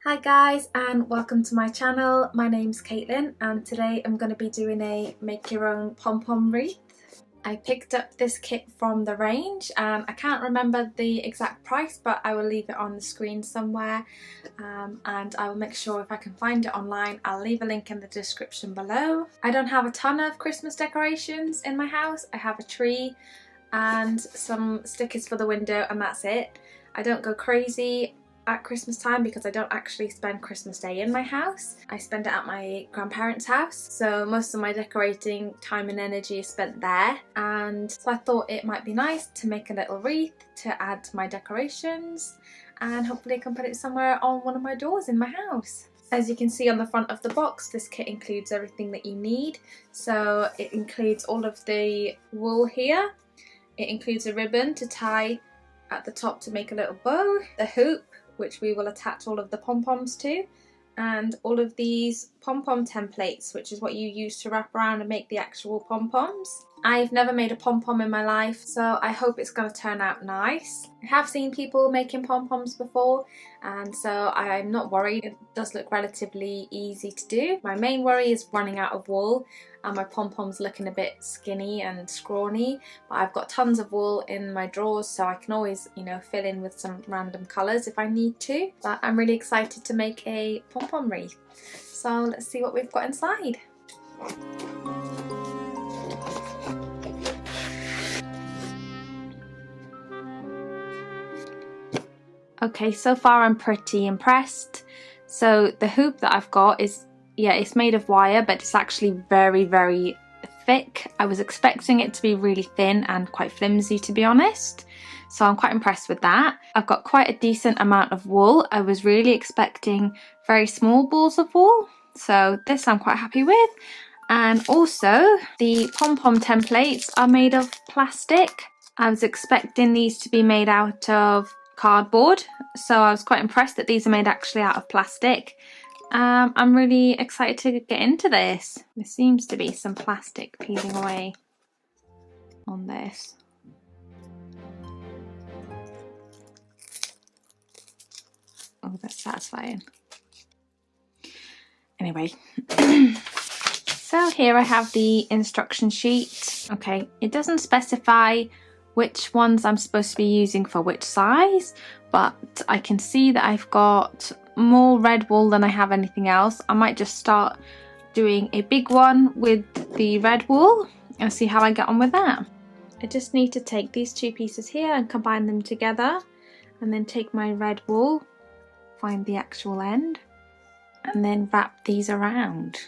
Hi guys and welcome to my channel. My name's Caitlin and today I'm going to be doing a make your own pom-pom wreath. I picked up this kit from the range and I can't remember the exact price, but I will leave it on the screen somewhere and I will make sure if I can find it online I'll leave a link in the description below. I don't have a ton of Christmas decorations in my house. I have a tree and some stickers for the window and that's it. I don't go crazy at Christmas time because I don't actually spend Christmas Day in my house. I spend it at my grandparents' house, so most of my decorating time and energy is spent there, and so I thought it might be nice to make a little wreath to add to my decorations and hopefully I can put it somewhere on one of my doors in my house. As you can see on the front of the box, this kit includes everything that you need. So it includes all of the wool here, it includes a ribbon to tie at the top to make a little bow, the hoop which we will attach all of the pom-poms to, and all of these pom-pom templates, which is what you use to wrap around and make the actual pom-poms. I've never made a pom-pom in my life, so I hope it's going to turn out nice. I have seen people making pom-poms before, and so I'm not worried. It does look relatively easy to do. My main worry is running out of wool and my pom-poms looking a bit skinny and scrawny, but I've got tons of wool in my drawers, so I can always, fill in with some random colours if I need to. But I'm really excited to make a pom-pom wreath. So let's see what we've got inside. Okay, so far I'm pretty impressed. So the hoop that I've got is, it's made of wire, but it's actually very, very thick. I was expecting it to be really thin and quite flimsy, to be honest. So I'm quite impressed with that. I've got quite a decent amount of wool. I was really expecting very small balls of wool. So this I'm quite happy with. And also the pom-pom templates are made of plastic. I was expecting these to be made out of cardboard, so I was quite impressed that these are made actually out of plastic. I'm really excited to get into this. There seems to be some plastic peeling away on this. Oh, that's satisfying. Anyway, so here I have the instruction sheet. Okay, it doesn't specify which ones I'm supposed to be using for which size, but I can see that I've got more red wool than I have anything else. I might just start doing a big one with the red wool and see how I get on with that. I just need to take these two pieces here and combine them together, and then take my red wool, find the actual end, and then wrap these around.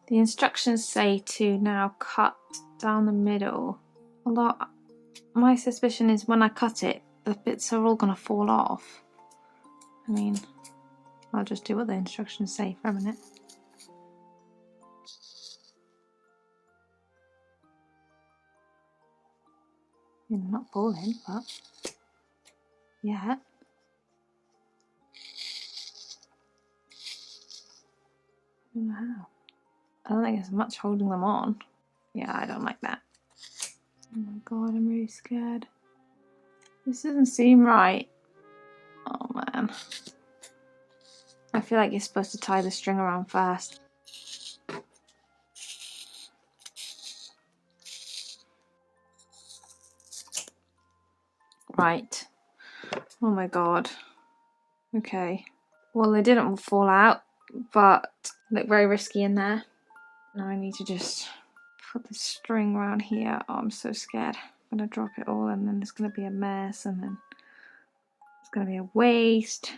The instructions say to now cut down the middle, although my suspicion is when I cut it, the bits are all going to fall off. I mean, I'll just do what the instructions say for a minute. Not falling, but yeah. Wow. I don't think there's much holding them on. Yeah, I don't like that. Oh my god, I'm really scared. This doesn't seem right. Oh man. I feel like you're supposed to tie the string around first. Right. Oh my god. Okay. Well, they didn't fall out, but look very risky in there. Now I need to just put the string around here. Oh, I'm so scared. I'm gonna drop it all and then there's gonna be a mess and then it's gonna be a waste.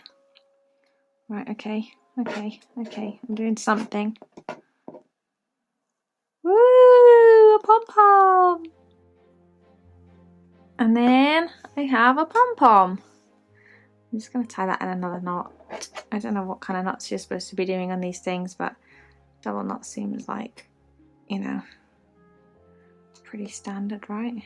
Right, okay. I'm doing something. Woo! A pom-pom! And then I have a pom-pom. I'm just gonna tie that in another knot. I don't know what kind of knots you're supposed to be doing on these things, but double knot seems like, pretty standard, right?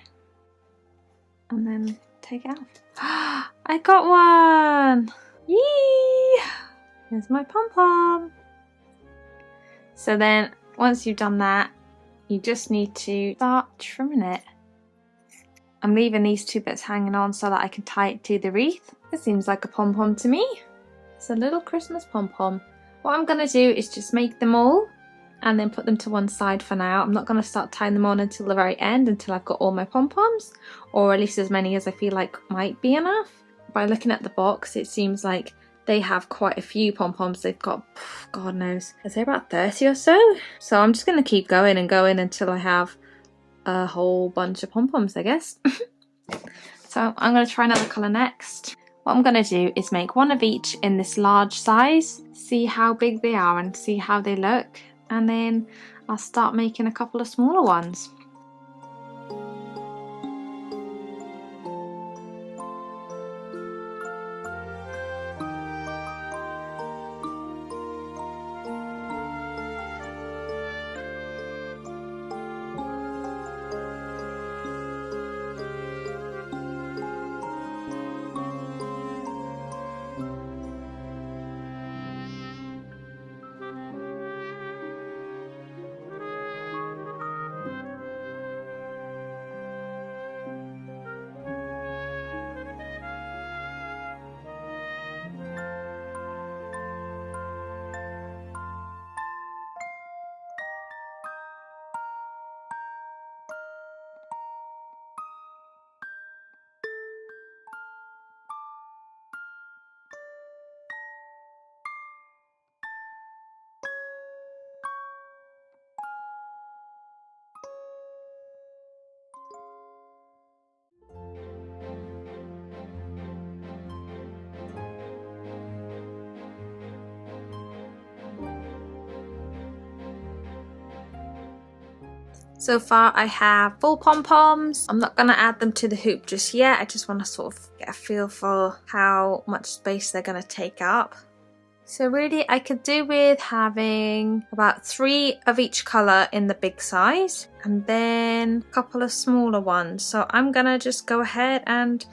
And then take it off. I got one! Yee! Here's my pom-pom. So then, once you've done that, you just need to start trimming it. I'm leaving these two bits hanging on so that I can tie it to the wreath. It seems like a pom-pom to me. It's a little Christmas pom-pom. What I'm going to do is just make them all and then put them to one side for now. I'm not going to start tying them on until the very end, until I've got all my pom-poms, or at least as many as I feel like might be enough. By looking at the box, it seems like they have quite a few pom-poms. They've got, God knows, I'd say about 30 or so. So I'm just going to keep going and going until I have a whole bunch of pom-poms, I guess. So I'm going to try another colour next. What I'm going to do is make one of each in this large size, see how big they are and see how they look, and then I'll start making a couple of smaller ones. So far I have full pom-poms. I'm not going to add them to the hoop just yet. I just want to sort of get a feel for how much space they're going to take up. So really I could do with having about 3 of each colour in the big size and then a couple of smaller ones. So I'm going to just go ahead and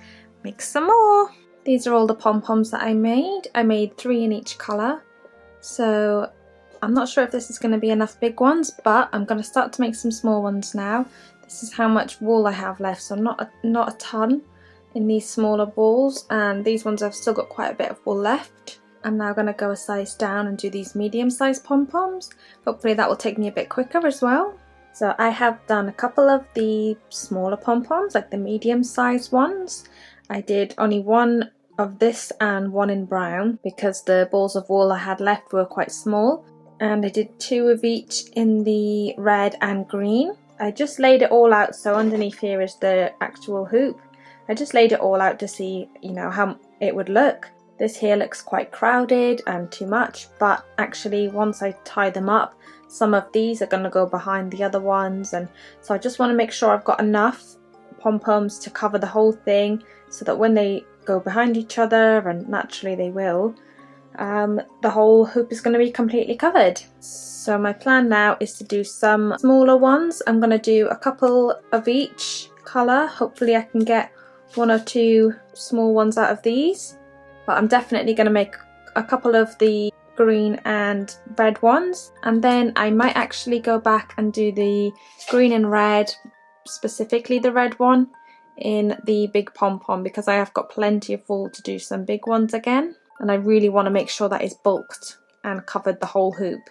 make some more. These are all the pom-poms that I made. I made 3 in each colour. So I'm not sure if this is going to be enough big ones, but I'm going to start to make some small ones now. This is how much wool I have left, so not a ton in these smaller balls, and these ones I've still got quite a bit of wool left. I'm now going to go a size down and do these medium-sized pom-poms. Hopefully that will take me a bit quicker as well. So I have done a couple of the smaller pom-poms, like the medium-sized ones. I did only one of this and one in brown because the balls of wool I had left were quite small. And I did 2 of each in the red and green. I just laid it all out, so underneath here is the actual hoop. I just laid it all out to see, you know, how it would look. This here looks quite crowded and too much, but actually once I tie them up, some of these are going to go behind the other ones, and so I just want to make sure I've got enough pom-poms to cover the whole thing so that when they go behind each other, and naturally they will, the whole hoop is going to be completely covered. So my plan now is to do some smaller ones. I'm going to do a couple of each colour. Hopefully I can get 1 or 2 small ones out of these. But I'm definitely going to make a couple of the green and red ones. And then I might actually go back and do the green and red, specifically the red one, in the big pom-pom, because I have got plenty of wool to do some big ones again. And I really want to make sure that is bulked and covered the whole hoop.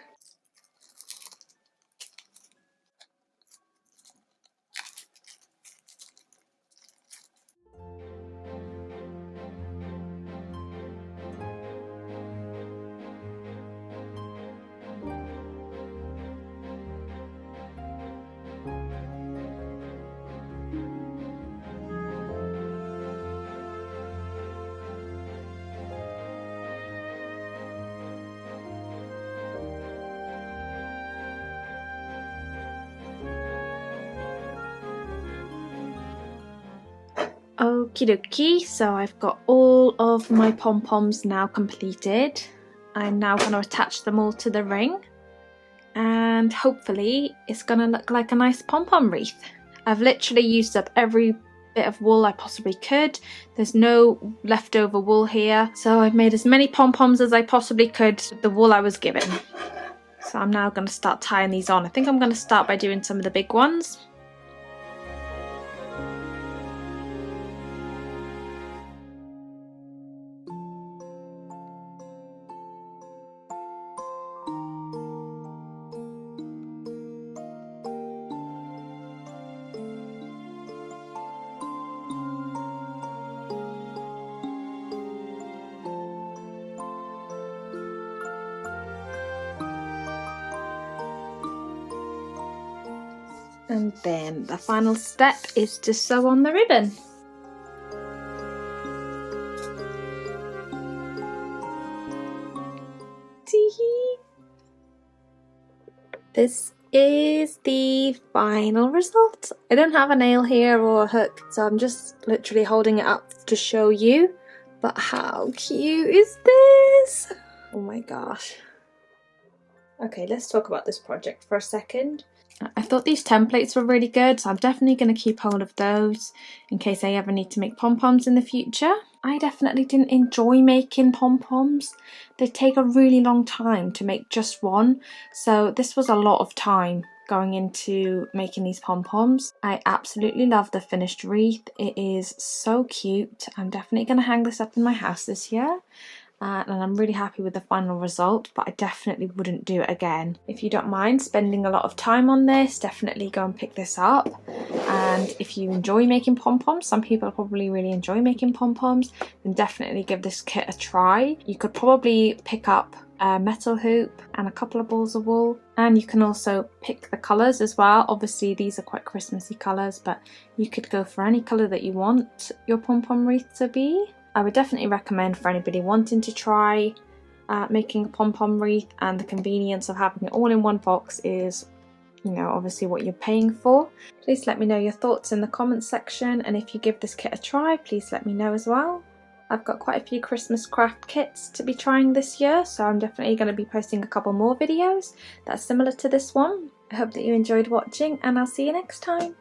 Okie dokie, so I've got all of my pom-poms now completed. I'm now going to attach them all to the ring, and hopefully it's going to look like a nice pom-pom wreath. I've literally used up every bit of wool I possibly could. There's no leftover wool here, so I've made as many pom-poms as I possibly could with the wool I was given. So I'm now going to start tying these on. I think I'm going to start by doing some of the big ones. And then the final step is to sew on the ribbon. This is the final result. I don't have a nail here or a hook, so I'm just literally holding it up to show you. But how cute is this? Oh my gosh. Okay, let's talk about this project for a second. I thought these templates were really good, so I'm definitely going to keep hold of those in case I ever need to make pom-poms in the future. I definitely didn't enjoy making pom-poms. They take a really long time to make just one, so this was a lot of time going into making these pom-poms. I absolutely love the finished wreath. It is so cute. I'm definitely going to hang this up in my house this year. And I'm really happy with the final result, but I definitely wouldn't do it again. If you don't mind spending a lot of time on this, definitely go and pick this up. And if you enjoy making pom-poms, some people probably really enjoy making pom-poms, then definitely give this kit a try. You could probably pick up a metal hoop and a couple of balls of wool, and you can also pick the colours as well. Obviously these are quite Christmassy colours, but you could go for any colour that you want your pom-pom wreath to be. I would definitely recommend for anybody wanting to try making a pom-pom wreath, and the convenience of having it all in one box is, you know, obviously what you're paying for. Please let me know your thoughts in the comments section, and if you give this kit a try, please let me know as well. I've got quite a few Christmas craft kits to be trying this year, so I'm definitely going to be posting a couple more videos that's similar to this one. I hope that you enjoyed watching, and I'll see you next time.